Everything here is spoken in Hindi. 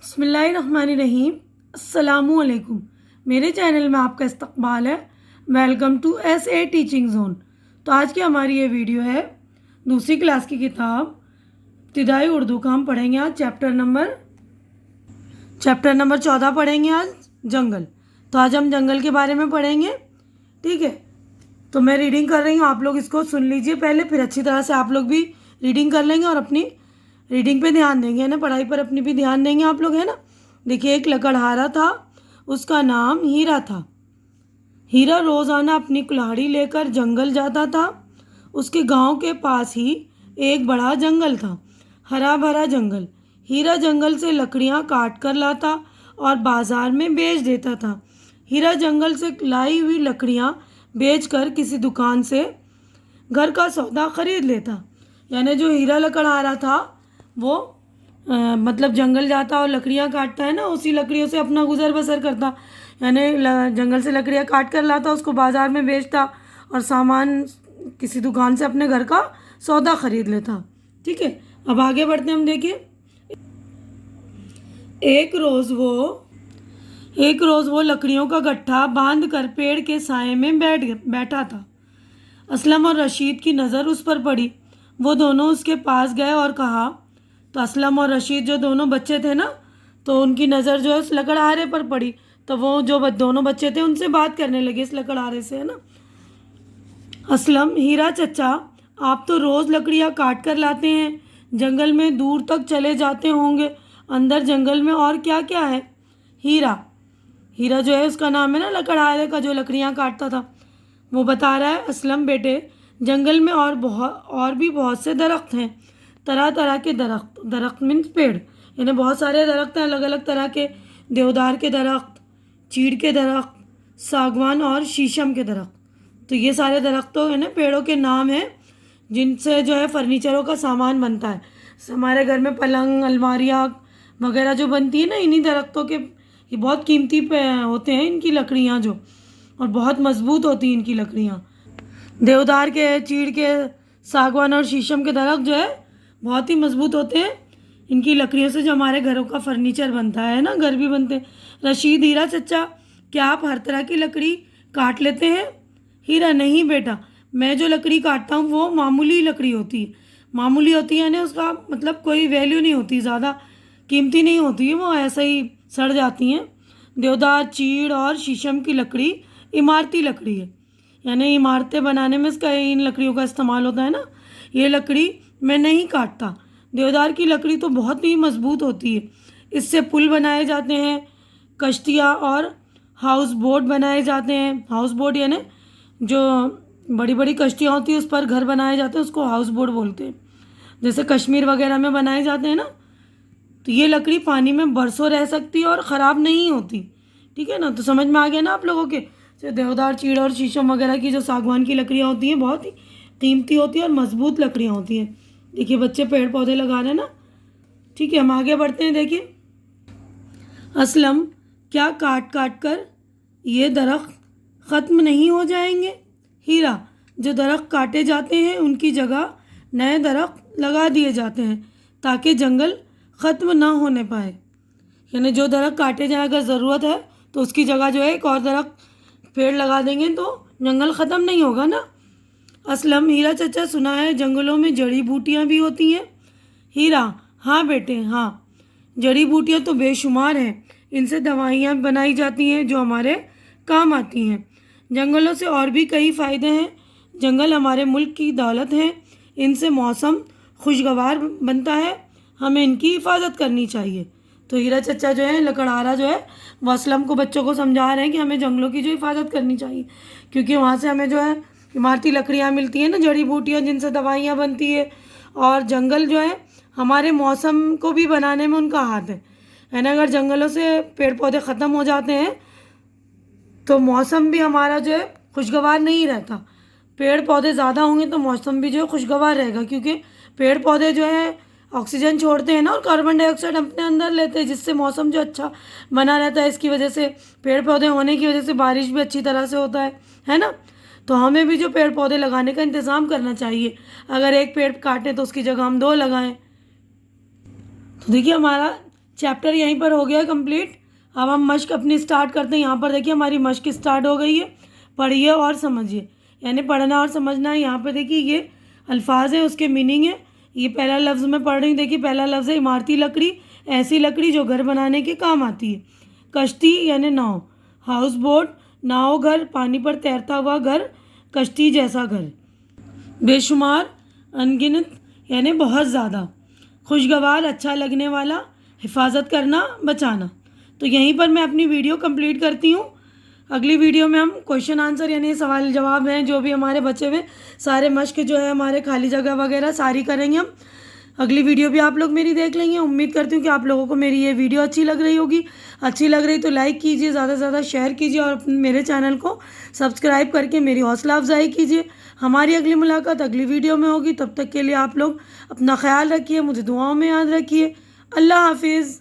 बिस्मिल्लाहिर्रहमानिर्रहीम। अस्सलामुअलैकुम। मेरे चैनल में आपका इस्तकबाल है। Welcome to SA teaching zone. तो आज की हमारी ये वीडियो है दूसरी क्लास की किताब इब्तिदाई उर्दू का। हम पढ़ेंगे आज चैप्टर नंबर 14 पढ़ेंगे आज, जंगल। तो आज हम जंगल के बारे में पढ़ेंगे, ठीक है। तो मैं रीडिंग कर रही हूँ, आप लोग इसको सुन लीजिए पहले, फिर अच्छी तरह से आप लोग भी रीडिंग कर लेंगे और अपनी रीडिंग पे ध्यान देंगे, है ना। पढ़ाई पर अपनी भी ध्यान देंगे आप लोग, है ना। देखिए, एक लकड़हारा था, उसका नाम हीरा था। हीरा रोज़ाना अपनी कुल्हाड़ी लेकर जंगल जाता था। उसके गांव के पास ही एक बड़ा जंगल था, हरा भरा जंगल। हीरा जंगल से लकड़ियां काट कर लाता और बाजार में बेच देता था। हीरा जंगल से लाई हुई लकड़ियां बेचकर किसी दुकान से घर का सौदा खरीद लेता। यानी जो हीरा लकड़हारा था वो मतलब जंगल जाता और लकड़ियाँ काटता, है ना। उसी लकड़ियों से अपना गुजर बसर करता। यानी जंगल से लकड़ियाँ काट कर लाता, उसको बाज़ार में बेचता और सामान किसी दुकान से अपने घर का सौदा खरीद लेता, ठीक है। अब आगे बढ़ते हैं हम। देखिए, एक रोज़ वो लकड़ियों का गट्ठा बांध कर पेड़ के साए में बैठा था। असलम और रशीद की नज़र उस पर पड़ी। वो दोनों उसके पास गए और कहा, तो असलम और रशीद जो दोनों बच्चे थे ना, तो उनकी नज़र जो है उस लकड़हारे पर पड़ी। तो वो जो दोनों बच्चे थे उनसे बात करने लगे इस लकड़हारे से, है ना। असलम, हीरा चचा, आप तो रोज़ लकड़ियाँ काट कर लाते हैं, जंगल में दूर तक चले जाते होंगे। अंदर जंगल में और क्या क्या है? हीरा जो है उसका नाम है ना, लकड़हारे का जो लकड़ियाँ काटता था, वो बता रहा है, असलम बेटे, जंगल में और भी बहुत से दरख्त हैं। तरह तरह के दरख्त मीन्स पेड़, यानी बहुत सारे दरख्त हैं अलग अलग तरह के। देवदार के दरख्त, चीड़ के दरख्त, सागवान और शीशम के दरख्त। तो ये सारे दरख्तों है ना, पेड़ों के नाम हैं जिनसे जो है फर्नीचरों का सामान बनता है। हमारे घर में पलंग, अलमारियाँ वगैरह जो बनती है ना, इन्हीं दरख्तों के। ये बहुत कीमती होते हैं इनकी लकड़ियाँ जो, और बहुत मजबूत होती हैं इनकी लकड़ियाँ। देवदार के, चीड़ के, सागवान और शीशम के दरख्त जो है बहुत ही मजबूत होते हैं। इनकी लकड़ियों से जो हमारे घरों का फर्नीचर बनता है ना, घर भी बनते हैं। रशीद, हीरा चचा, क्या आप हर तरह की लकड़ी काट लेते हैं? हीरा, नहीं बेटा, मैं जो लकड़ी काटता हूँ वो मामूली लकड़ी होती है। मामूली होती है यानी उसका मतलब कोई वैल्यू नहीं होती, ज़्यादा कीमती नहीं होती है, वो ऐसे ही सड़ जाती हैं। देवदार, चीड़ और शीशम की लकड़ी इमारती लकड़ी है, यानी इमारतें बनाने में इसका इन लकड़ियों का इस्तेमाल होता है ना। ये लकड़ी मैं नहीं काटता। देवदार की लकड़ी तो बहुत ही मजबूत होती है, इससे पुल बनाए जाते हैं, कश्तियाँ और हाउस बोट बनाए जाते हैं। हाउस बोट यानी जो बड़ी बड़ी कश्तियाँ होती है उस पर घर बनाए जाते हैं, उसको हाउस बोट बोलते हैं। जैसे कश्मीर वगैरह में बनाए जाते हैं ना। तो ये लकड़ी पानी में बरसों रह सकती है और ख़राब नहीं होती, ठीक है ना। तो समझ में आ गया ना आप लोगों के। जैसे देवदार, चीड़ और शीशम वगैरह की जो सागवान की लकड़ियाँ होती हैं बहुत ही कीमती होती है और मजबूत लकड़ियाँ होती हैं। देखिए, बच्चे पेड़ पौधे लगा रहे हैं ना, ठीक है। हम आगे बढ़ते हैं। देखिए, असलम, क्या काट काट कर ये दरख्त ख़त्म नहीं हो जाएंगे? हीरा, जो दरख्त काटे जाते हैं उनकी जगह नए दरख्त लगा दिए जाते हैं ताकि जंगल ख़त्म ना होने पाए। यानी जो दरख्त काटे जाए, अगर ज़रूरत है तो उसकी जगह जो है एक और दरख्त पेड़ लगा देंगे तो जंगल ख़त्म नहीं होगा ना। असलम, हीरा चचा, सुना है जंगलों में जड़ी बूटियाँ भी होती हैं? हीरा, हाँ बेटे हाँ, जड़ी बूटियाँ तो बेशुमार हैं। इनसे दवाइयाँ बनाई जाती हैं जो हमारे काम आती हैं। जंगलों से और भी कई फ़ायदे हैं। जंगल हमारे मुल्क की दौलत हैं, इनसे मौसम खुशगवार बनता है, हमें इनकी हिफाजत करनी चाहिए। तो हीरा चचा जो है, लकड़हारा जो है, वो असलम को, बच्चों को समझा रहे हैं कि हमें जंगलों की जो हिफाजत करनी चाहिए, क्योंकि वहाँ से हमें जो है इमारती लकड़ियाँ मिलती हैं ना, जड़ी बूटियाँ जिनसे दवाइयाँ बनती है। और जंगल जो है हमारे मौसम को भी बनाने में उनका हाथ है ना। अगर जंगलों से पेड़ पौधे ख़त्म हो जाते हैं तो मौसम भी हमारा जो है खुशगवार नहीं रहता। पेड़ पौधे ज़्यादा होंगे तो मौसम भी जो है खुशगवार रहेगा, क्योंकि पेड़ पौधे जो है ऑक्सीजन छोड़ते हैं ना और कार्बन डाइऑक्साइड अपने अंदर लेते हैं, जिससे मौसम जो अच्छा बना रहता है। इसकी वजह से, पेड़ पौधे होने की वजह से बारिश भी अच्छी तरह से होता है ना। तो हमें भी जो पेड़ पौधे लगाने का इंतज़ाम करना चाहिए। अगर एक पेड़ काटें तो उसकी जगह हम 2 लगाएं। तो देखिए, हमारा चैप्टर यहीं पर हो गया कंप्लीट। अब हम मश्क अपनी स्टार्ट करते हैं। यहाँ पर देखिए हमारी मश्क स्टार्ट हो गई है। पढ़िए और समझिए, यानी पढ़ना और समझना है। यहाँ पर देखिए ये अल्फाज है, उसके मीनिंग है। ये पहला लफ्ज़ मैं पढ़ रही हूँ। देखिए पहला लफ्ज़ है इमारती लकड़ी, ऐसी लकड़ी जो घर बनाने के काम आती है। कश्ती यानी नाव, हाउस बोट नाव घर, पानी पर तैरता हुआ घर, कश्ती जैसा घर। बेशुमार अनगिनत यानी बहुत ज़्यादा। खुशगवार अच्छा लगने वाला, हिफाजत करना बचाना। तो यहीं पर मैं अपनी वीडियो कंप्लीट करती हूँ। अगली वीडियो में हम क्वेश्चन आंसर यानी सवाल जवाब हैं जो भी हमारे बचे हुए सारे मश्क जो है हमारे खाली जगह वगैरह सारी करेंगे हम। अगली वीडियो भी आप लोग मेरी देख लेंगे। उम्मीद करती हूँ कि आप लोगों को मेरी ये वीडियो अच्छी लग रही होगी। अच्छी लग रही तो लाइक कीजिए, ज़्यादा से ज़्यादा शेयर कीजिए और मेरे चैनल को सब्सक्राइब करके मेरी हौसला अफजाई कीजिए। हमारी अगली मुलाकात अगली वीडियो में होगी। तब तक के लिए आप लोग अपना ख्याल रखिए, मुझे दुआओं में याद रखिए। अल्लाह हाफिज़।